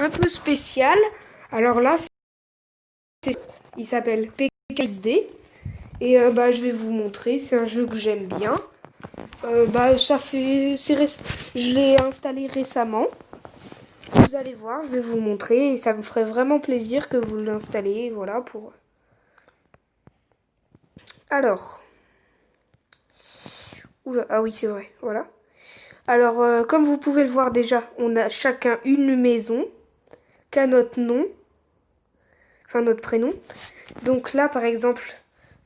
un peu spécial. Alors là, il s'appelle PKSD. Et je vais vous montrer. C'est un jeu que j'aime bien. Je l'ai installé récemment. Vous allez voir, je vais vous montrer. Et ça me ferait vraiment plaisir que vous l'installiez. Voilà pour. Alors. Oula, ah oui, c'est vrai. Voilà. Alors, comme vous pouvez le voir déjà, on a chacun une maison qu'à notre nom, enfin notre prénom. Donc là, par exemple,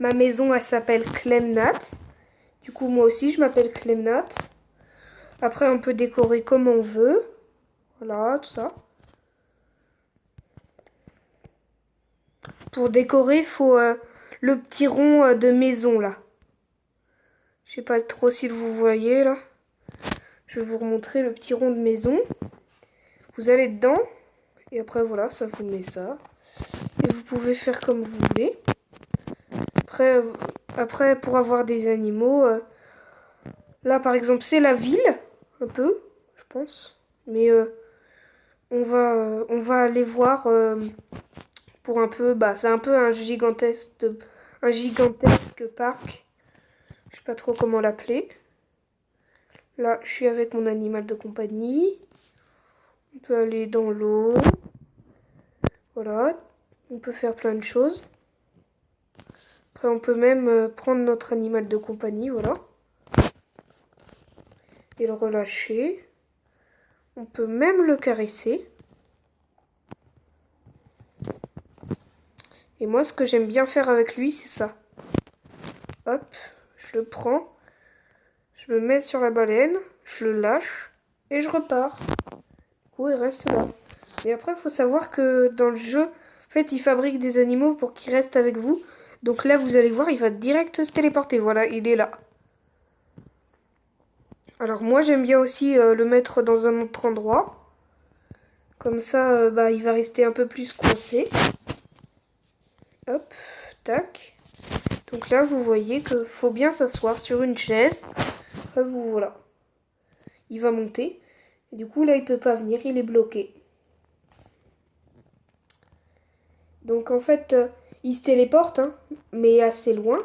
ma maison, elle s'appelle Clemnat. Du coup, moi aussi, je m'appelle Clemnat. Après, on peut décorer comme on veut. Voilà, tout ça. Pour décorer, il faut le petit rond de maison, là. Je sais pas trop si vous voyez, là. Je vais vous remontrer le petit rond de maison. Vous allez dedans. Et après, voilà, ça vous met ça. Et vous pouvez faire comme vous voulez. Après pour avoir des animaux, là, par exemple, c'est la ville, un peu, je pense. Mais on va aller voir pour un peu... c'est un peu un gigantesque parc. Je sais pas trop comment l'appeler. Là, je suis avec mon animal de compagnie. On peut aller dans l'eau. Voilà. On peut faire plein de choses. Après, on peut même prendre notre animal de compagnie, voilà. Et le relâcher. On peut même le caresser. Et moi, ce que j'aime bien faire avec lui, c'est ça. Hop, je le prends. Je me mets sur la baleine. Je le lâche. Et je repars. Du coup, il reste là. Mais après, il faut savoir que dans le jeu, en fait, il fabrique des animaux pour qu'ils restent avec vous. Donc là, vous allez voir, il va direct se téléporter. Voilà, il est là. Alors moi, j'aime bien aussi le mettre dans un autre endroit. Comme ça, il va rester un peu plus coincé. Hop, tac. Donc là, vous voyez qu'il faut bien s'asseoir sur une chaise. Voilà. Il va monter. Et du coup, là, il peut pas venir, il est bloqué. Donc en fait, il se téléporte, hein, mais assez loin.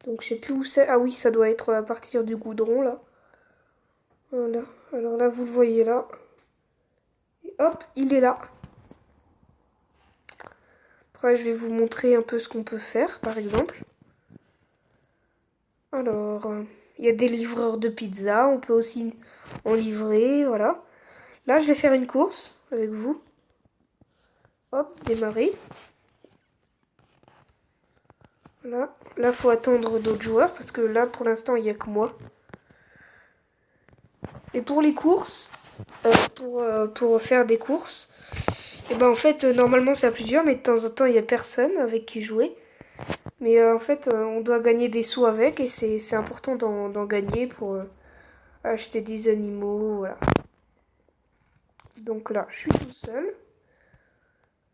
Donc je sais plus où c'est. Ah oui, ça doit être à partir du goudron, là. Voilà. Alors là, vous le voyez là. Et hop, il est là. Après, je vais vous montrer un peu ce qu'on peut faire, par exemple. Alors, il y a des livreurs de pizza. On peut aussi en livrer, voilà. Là, je vais faire une course avec vous. Hop, démarrer. Voilà. Là, faut attendre d'autres joueurs parce que là, pour l'instant, il n'y a que moi. Et pour les courses, pour faire des courses, et en fait, normalement, c'est à plusieurs, mais de temps en temps, il n'y a personne avec qui jouer. Mais en fait, on doit gagner des sous avec et c'est important d'en gagner pour acheter des animaux, voilà. Donc là, je suis tout seul.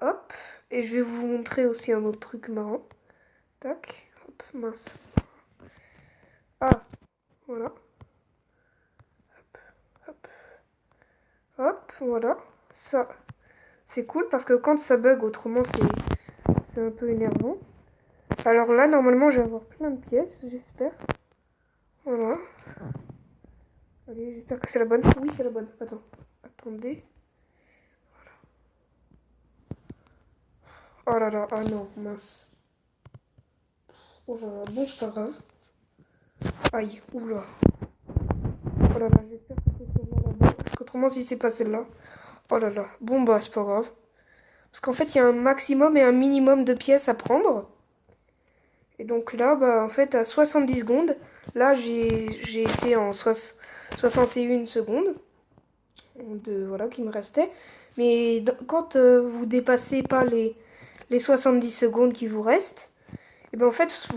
Hop. Et je vais vous montrer aussi un autre truc marrant. Tac. Hop, mince. Ah, voilà. Hop, hop. Hop, voilà. Ça, c'est cool parce que quand ça bug, autrement, c'est un peu énervant. Alors là, normalement, je vais avoir plein de pièces, j'espère. Voilà. Allez, j'espère que c'est la bonne. Oui, c'est la bonne. Attendez. Oh là là, ah non, mince. Oh là là, bon, c'est pas grave. Aïe, oula. Oh là là, j'espère que c'est celle-là la bonne. Parce qu'autrement, si c'est pas celle-là. Oh là là, bon, c'est pas grave. Parce qu'en fait, il y a un maximum et un minimum de pièces à prendre. Et donc là, en fait, à 70 secondes, là, j'ai été en 61 secondes. Voilà, qui me restait. Mais quand vous dépassez pas les 70 secondes qui vous restent, et en fait,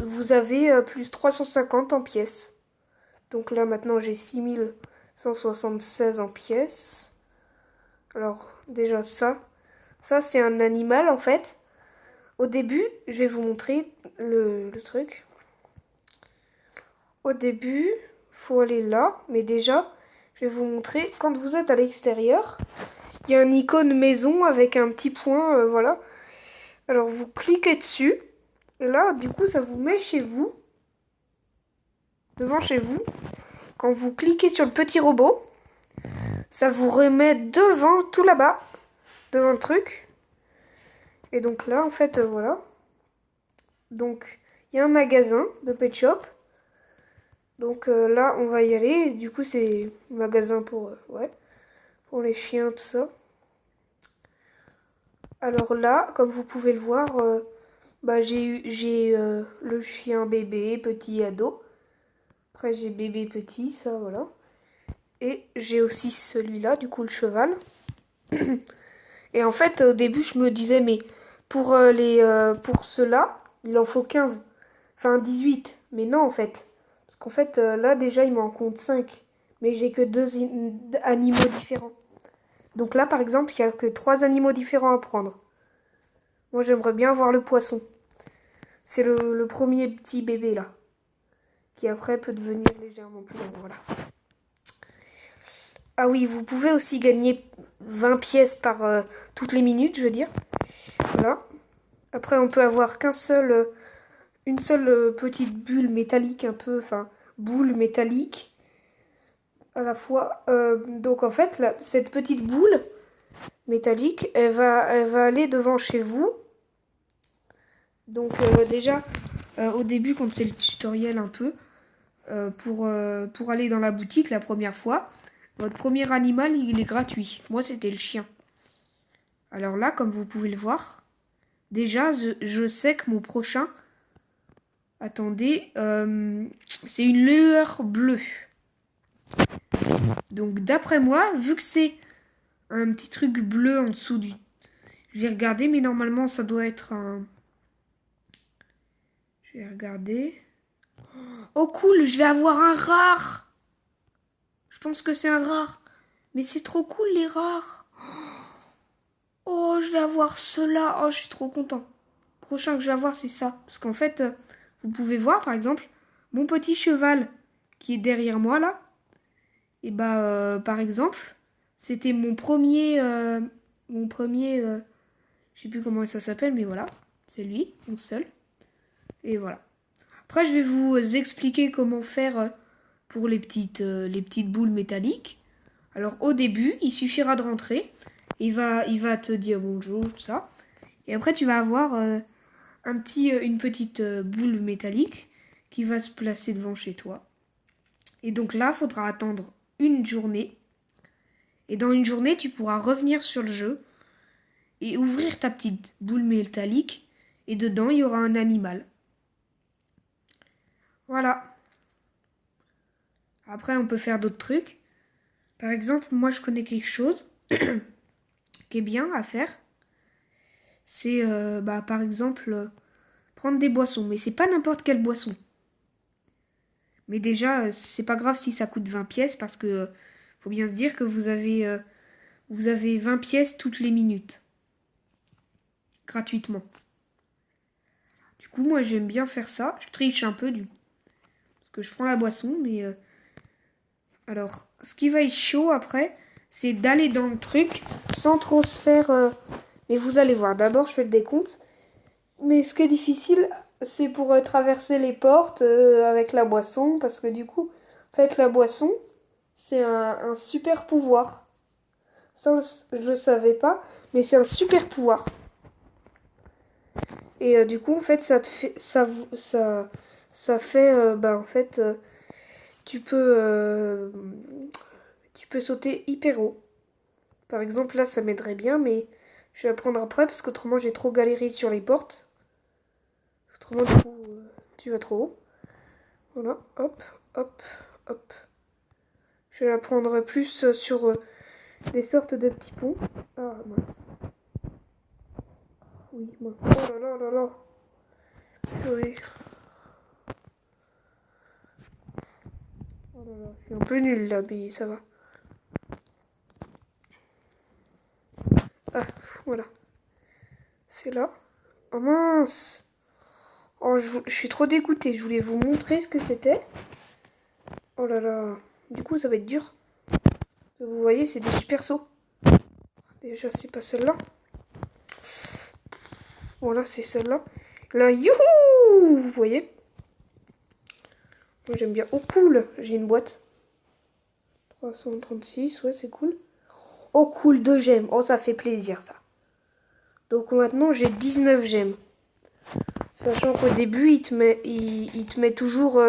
vous avez plus 350 en pièces. Donc là, maintenant, j'ai 6176 en pièces. Alors, déjà, ça c'est un animal, en fait. Au début, je vais vous montrer le truc. Au début, faut aller là. Mais déjà, je vais vous montrer. Quand vous êtes à l'extérieur, il y a une icône maison avec un petit point, voilà. Alors vous cliquez dessus. Et là, du coup, ça vous met chez vous. Devant chez vous. Quand vous cliquez sur le petit robot, ça vous remet devant, tout là-bas. Devant le truc. Et donc là, en fait, voilà. Donc, il y a un magasin de Pet Shop. Donc là, on va y aller. Du coup, c'est un magasin pour, ouais, pour les chiens, tout ça. Alors là, comme vous pouvez le voir, bah, j'ai le chien bébé, petit, ado. Après, j'ai bébé, petit, ça, voilà. Et j'ai aussi celui-là, du coup, le cheval. Et en fait, au début, je me disais, mais pour ceux-là, il en faut 15. Enfin, 18. Mais non, en fait. Parce qu'en fait, là, déjà, il m'en compte 5. Mais j'ai que deux animaux différents. Donc là, par exemple, il n'y a que 3 animaux différents à prendre. Moi, j'aimerais bien voir le poisson. C'est le premier petit bébé, là. Qui après peut devenir légèrement plus grand. Voilà. Ah oui, vous pouvez aussi gagner 20 pièces par toutes les minutes, je veux dire. Voilà. Après, on peut avoir une seule petite bulle métallique, un peu, enfin, boule métallique à la fois. Donc en fait, cette petite boule métallique, elle va aller devant chez vous. Donc déjà, au début, quand c'est le tutoriel un peu, pour aller dans la boutique la première fois, votre premier animal, il est gratuit. Moi, c'était le chien. Alors là, comme vous pouvez le voir, déjà, je sais que mon prochain... Attendez, c'est une lueur bleue. Donc d'après moi, vu que c'est un petit truc bleu en dessous du... Je vais regarder, mais normalement, ça doit être un... Je vais regarder. Oh cool, je vais avoir un rare. Je pense que c'est un rare. Mais c'est trop cool les rares. Oh, je vais avoir cela. Oh, je suis trop content. Prochain que je vais avoir, c'est ça. Parce qu'en fait, vous pouvez voir, par exemple, mon petit cheval qui est derrière moi, là. Et bah, par exemple, c'était mon premier... je sais plus comment ça s'appelle, mais voilà. C'est lui, mon seul. Et voilà. Après, je vais vous expliquer comment faire pour les petites boules métalliques. Alors, au début, il suffira de rentrer. Il va te dire bonjour, tout ça. Et après, tu vas avoir une petite boule métallique qui va se placer devant chez toi. Et donc là, il faudra attendre une journée. Et dans une journée, tu pourras revenir sur le jeu et ouvrir ta petite boule métallique. Et dedans, il y aura un animal. Voilà. Après, on peut faire d'autres trucs. Par exemple, moi, je connais quelque chose qui est bien à faire. C'est, par exemple, prendre des boissons. Mais c'est pas n'importe quelle boisson. Mais déjà, c'est pas grave si ça coûte 20 pièces parce que faut bien se dire que vous avez 20 pièces toutes les minutes. Gratuitement. Du coup, moi, j'aime bien faire ça. Je triche un peu, du coup. Parce que je prends la boisson, mais... Alors, ce qui va être chaud après, c'est d'aller dans le truc sans trop se faire... Mais vous allez voir, d'abord, je fais le décompte. Mais ce qui est difficile, c'est pour traverser les portes avec la boisson. Parce que du coup, en fait, la boisson, c'est un super pouvoir. Ça, je le savais pas, mais c'est un super pouvoir. Et du coup, en fait, ça te fait, ça fait, en fait, tu peux sauter hyper haut. Par exemple, là, ça m'aiderait bien, mais je vais apprendre après parce qu'autrement, j'ai trop galéré sur les portes. Autrement, du coup, tu vas trop haut. Voilà, hop, hop, hop. Je vais apprendre plus sur des sortes de petits ponts. Ah, mince. Oui, mince. Oh là là là là. Oui. Oh là là, je suis un peu nulle là, mais ça va. Ah, voilà. C'est là. Oh mince. Oh, je suis trop dégoûtée. Je voulais vous montrer ce que c'était. Oh là là. Du coup, ça va être dur. Vous voyez, c'est des super sauts. Déjà, c'est pas celle-là. Voilà, c'est celle-là. Là, youhou! Vous voyez? Moi, j'aime bien. Oh, cool! J'ai une boîte. 336, ouais, c'est cool. Oh, cool, 2 gemmes. Oh, ça fait plaisir, ça. Donc, maintenant, j'ai 19 gemmes. Sachant qu'au début, il te met toujours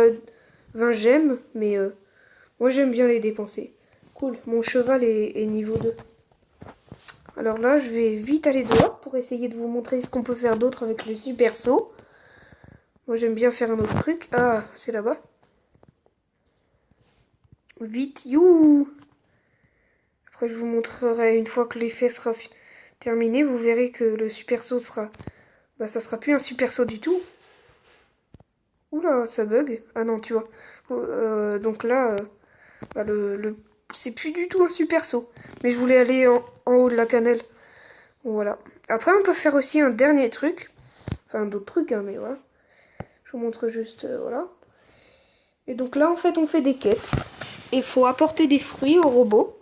20 gemmes. Mais moi, j'aime bien les dépenser. Cool, mon cheval est niveau 2. Alors là, je vais vite aller dehors pour essayer de vous montrer ce qu'on peut faire d'autre avec le super saut. Moi, j'aime bien faire un autre truc. Ah, c'est là-bas. Vite, you. Après, je vous montrerai une fois que l'effet sera terminé. Vous verrez que le super saut sera... Bah, ça sera plus un super saut du tout. Oula, ça bug. Ah non, tu vois. Donc là, bah, c'est plus du tout un super saut. Mais je voulais aller en haut de la cannelle. Voilà. Après, on peut faire aussi un dernier truc. Enfin, d'autres trucs, hein, mais voilà. Je vous montre juste, voilà. Et donc là, en fait, on fait des quêtes. Et il faut apporter des fruits au robot.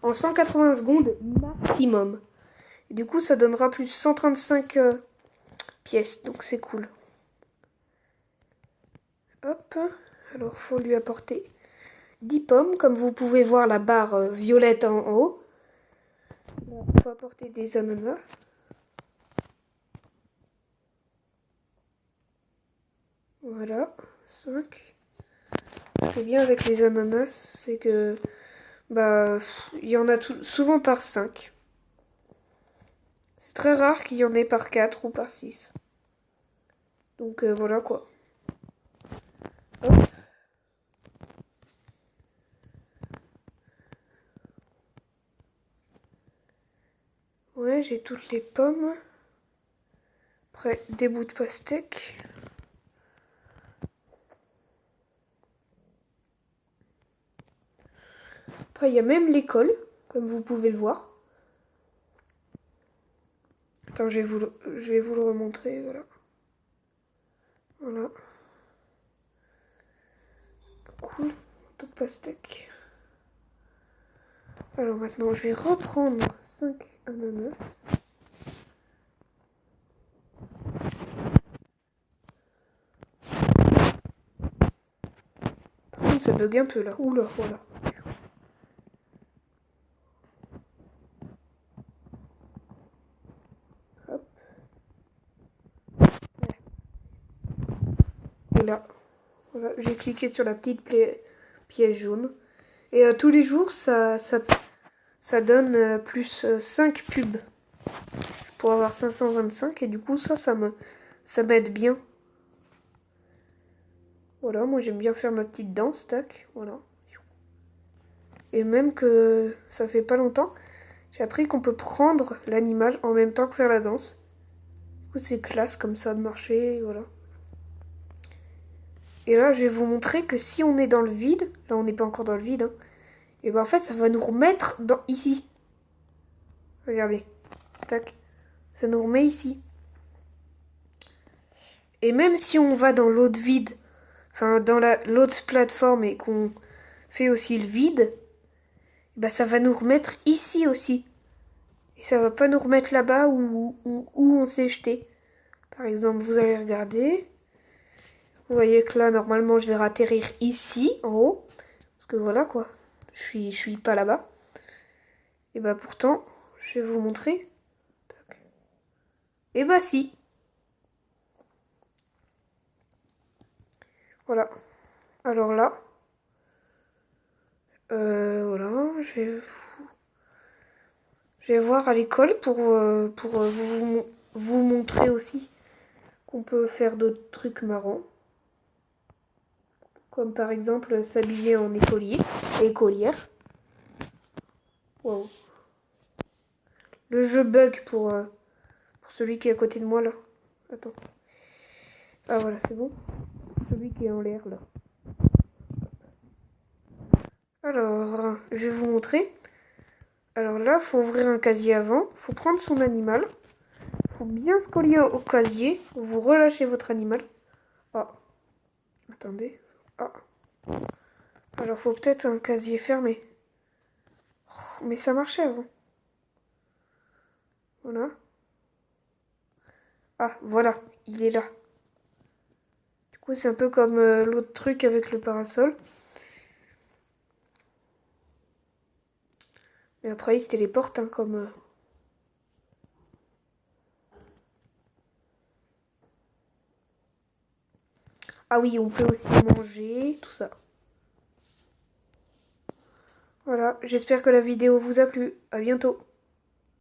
En 180 secondes maximum. Et du coup, ça donnera plus 135 pièces. Donc, c'est cool. Hop. Alors, il faut lui apporter 10 pommes. Comme vous pouvez voir la barre violette en haut. Il faut apporter des ananas. Voilà, 5. Ce qui est bien avec les ananas, c'est que bah il y en a souvent par 5. C'est très rare qu'il y en ait par 4 ou par 6. Donc voilà quoi. Hop. Ouais, j'ai toutes les pommes. Après, des bouts de pastèque. Après, il y a même l'école, comme vous pouvez le voir. Attends, je vais vous le remontrer, voilà. Voilà. Cool, toute pastèque. Alors maintenant, je vais reprendre 5 ananas. Par contre, ça bug un peu là. Oula, voilà. Hop. Et là, voilà, j'ai cliqué sur la petite pièce jaune. Et tous les jours, ça donne plus 5 pubs pour avoir 525. Et du coup, ça m'aide bien. Voilà, moi j'aime bien faire ma petite danse, tac, voilà. Et même que ça fait pas longtemps, j'ai appris qu'on peut prendre l'animal en même temps que faire la danse. Du coup, c'est classe comme ça de marcher, voilà. Et là, je vais vous montrer que si on est dans le vide, là on n'est pas encore dans le vide, hein, et ben en fait, ça va nous remettre ici. Regardez, tac, ça nous remet ici. Et même si on va dans l'autre vide, enfin dans l'autre plateforme et qu'on fait aussi le vide, bah ça va nous remettre ici aussi. Et ça va pas nous remettre là-bas où on s'est jeté. Par exemple, vous allez regarder. Vous voyez que là, normalement, je vais atterrir ici, en haut. Parce que voilà, quoi. Je suis pas là-bas. Et bah pourtant, je vais vous montrer. Tac. Et bah si. Voilà. Alors là. Voilà. Je vais voir à l'école pour vous montrer aussi qu'on peut faire d'autres trucs marrants. Comme par exemple s'habiller en écolier et écolière. Wow. Le jeu bug pour celui qui est à côté de moi là. Attends. Ah voilà, c'est bon. Celui qui est en l'air là. Alors, je vais vous montrer. Alors là, faut ouvrir un casier avant. Faut prendre son animal. Faut bien se coller au casier. Vous relâchez votre animal. Ah. Attendez. Ah. Alors, faut peut-être un casier fermé. Oh, mais ça marchait avant. Voilà. Ah, voilà, il est là. Du coup, c'est un peu comme l'autre truc avec le parasol. Mais après, il se téléporte, hein, comme... Ah oui, on peut aussi manger, tout ça. Voilà, j'espère que la vidéo vous a plu. À bientôt.